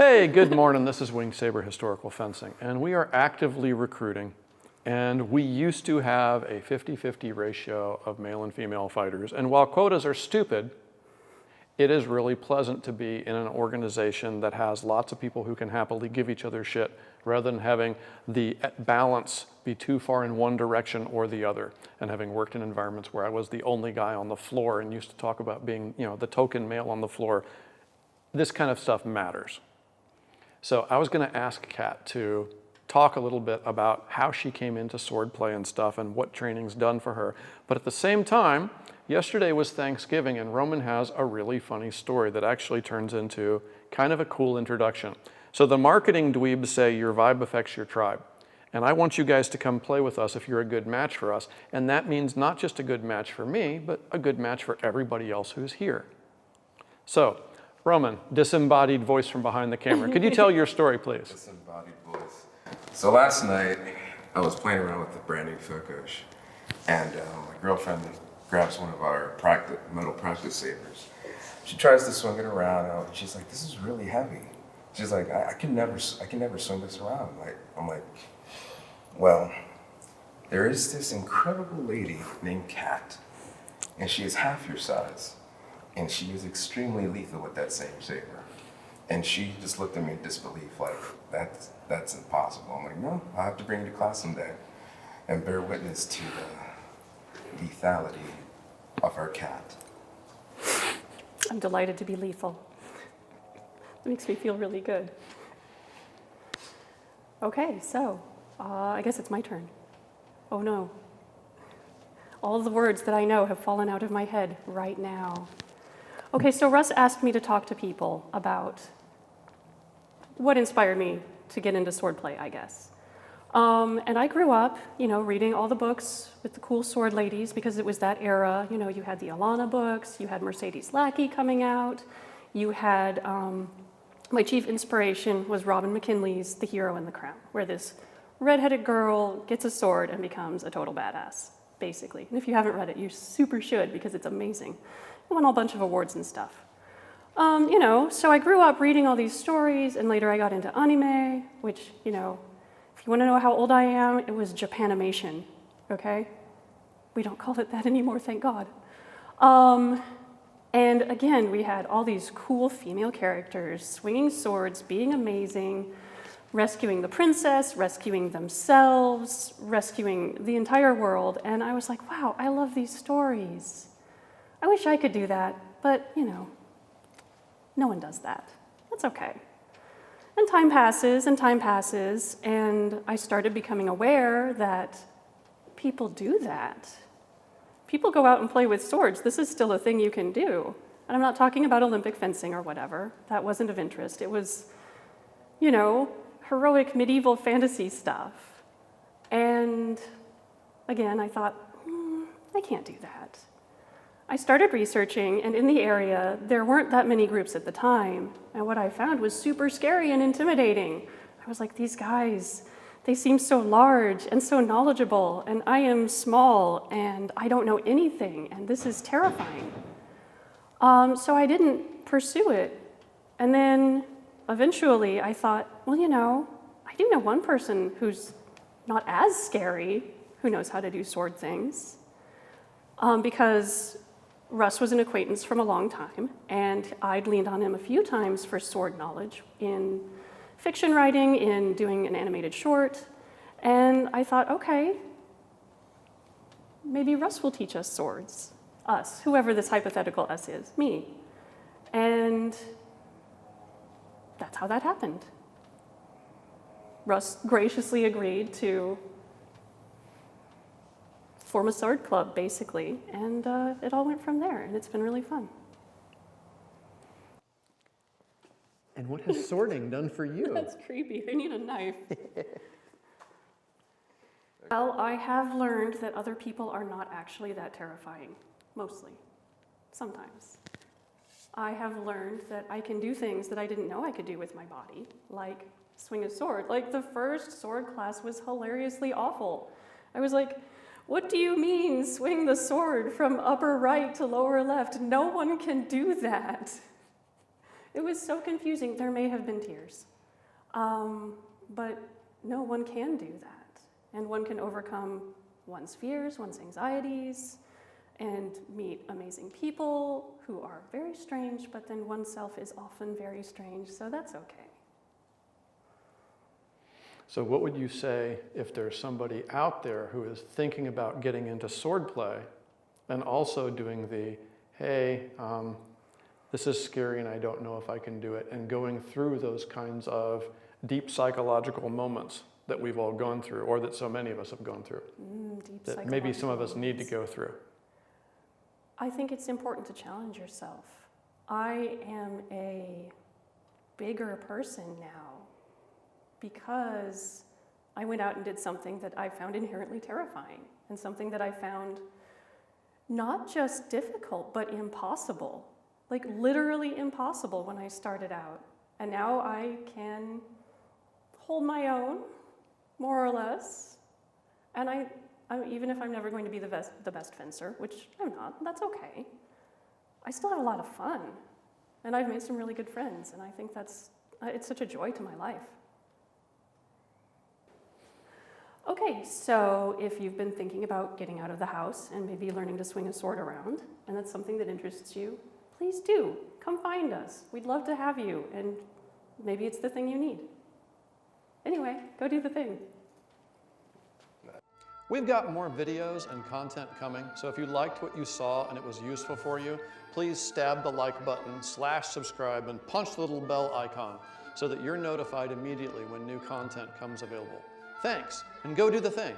Hey, good morning. This is Wing Saber Historical Fencing, and we are actively recruiting. And we used to have a 50-50 ratio of male and female fighters. And while quotas are stupid, it is really pleasant to be in an organization that has lots of people who can happily give each other shit rather than having the balance be too far in one direction or the other. And having worked in environments where I was the only guy on the floor and used to talk about being, the token male on the floor, this kind of stuff matters. So I was going to ask Kat to talk a little bit about how she came into swordplay and stuff and what training's done for her. But at the same time, yesterday was Thanksgiving, and Roman has a really funny story that actually turns into kind of a cool introduction. So the marketing dweebs say your vibe affects your tribe. And I want you guys to come play with us if you're a good match for us. And that means not just a good match for me, but a good match for everybody else who's here. So, Roman, disembodied voice from behind the camera. Could you tell your story, please? Disembodied voice. So last night, I was playing around with the brand new Fokosh, and my girlfriend grabs one of our metal practice sabers. She tries to swing it around, and she's like, "This is really heavy." She's like, I can never swing this around." I'm like, well, there is this incredible lady named Kat, and she is half your size, and she is extremely lethal with that same saber. And she just looked at me in disbelief, like, that's impossible. I'm like, no, I'll have to bring you to class someday and bear witness to the lethality of our Kat. I'm delighted to be lethal. It makes me feel really good. Okay, so I guess it's my turn. Oh no. All the words that I know have fallen out of my head right now. Okay, so Russ asked me to talk to people about what inspired me to get into swordplay, I guess. And I grew up, reading all the books with the cool sword ladies because it was that era. You had the Alana books, you had Mercedes Lackey coming out, you had, my chief inspiration was Robin McKinley's The Hero and the Crown, where this redheaded girl gets a sword and becomes a total badass, basically. And if you haven't read it, you super should because it's amazing. It won a bunch of awards and stuff. So I grew up reading all these stories, and later I got into anime, which, if you want to know how old I am, it was Japanimation, okay? We don't call it that anymore, thank God. And again, we had all these cool female characters swinging swords, being amazing, rescuing the princess, rescuing themselves, rescuing the entire world. And I was like, wow, I love these stories. I wish I could do that, but, no one does that. That's okay. And time passes, and I started becoming aware that people do that. People go out and play with swords. This is still a thing you can do. And I'm not talking about Olympic fencing or whatever. That wasn't of interest. It was, heroic medieval fantasy stuff. And again, I thought, I can't do that. I started researching, and in the area, there weren't that many groups at the time. And what I found was super scary and intimidating. I was like, these guys, they seem so large and so knowledgeable, and I am small, and I don't know anything, and this is terrifying. So I didn't pursue it. And then eventually I thought, well, I do know one person who's not as scary, who knows how to do sword things, because Russ was an acquaintance from a long time, and I'd leaned on him a few times for sword knowledge in fiction writing, in doing an animated short, and I thought, okay, maybe Russ will teach us swords. Us, whoever this hypothetical us is, me. And that's how that happened. Russ graciously agreed to form a sword club, basically, and it all went from there, and it's been really fun. And what has sorting done for you? That's creepy. I need a knife. Well, I have learned that other people are not actually that terrifying, mostly, sometimes. I have learned that I can do things that I didn't know I could do with my body, like swing a sword. Like, the first sword class was hilariously awful. I was like, what do you mean, swing the sword from upper right to lower left? No one can do that. It was so confusing. There may have been tears. But no, one can do that. And one can overcome one's fears, one's anxieties, and meet amazing people who are very strange, but then oneself is often very strange, so that's okay. So what would you say if there's somebody out there who is thinking about getting into swordplay and also doing the, hey, this is scary and I don't know if I can do it, and going through those kinds of deep psychological moments that we've all gone through, or that so many of us have gone through, that maybe some of us need to go through? I think it's important to challenge yourself. I am a bigger person now because I went out and did something that I found inherently terrifying, and something that I found not just difficult, but impossible. Like literally impossible when I started out. And now I can hold my own, more or less. And I even if I'm never going to be the best fencer, which I'm not, that's okay. I still have a lot of fun. And I've made some really good friends, and I think it's such a joy to my life. Okay, so if you've been thinking about getting out of the house and maybe learning to swing a sword around, and that's something that interests you, please do. Come find us. We'd love to have you, and maybe it's the thing you need. Anyway, go do the thing. We've got more videos and content coming, so if you liked what you saw and it was useful for you, please stab the like button, /subscribe, and punch the little bell icon so that you're notified immediately when new content comes available. Thanks, and go do the thing.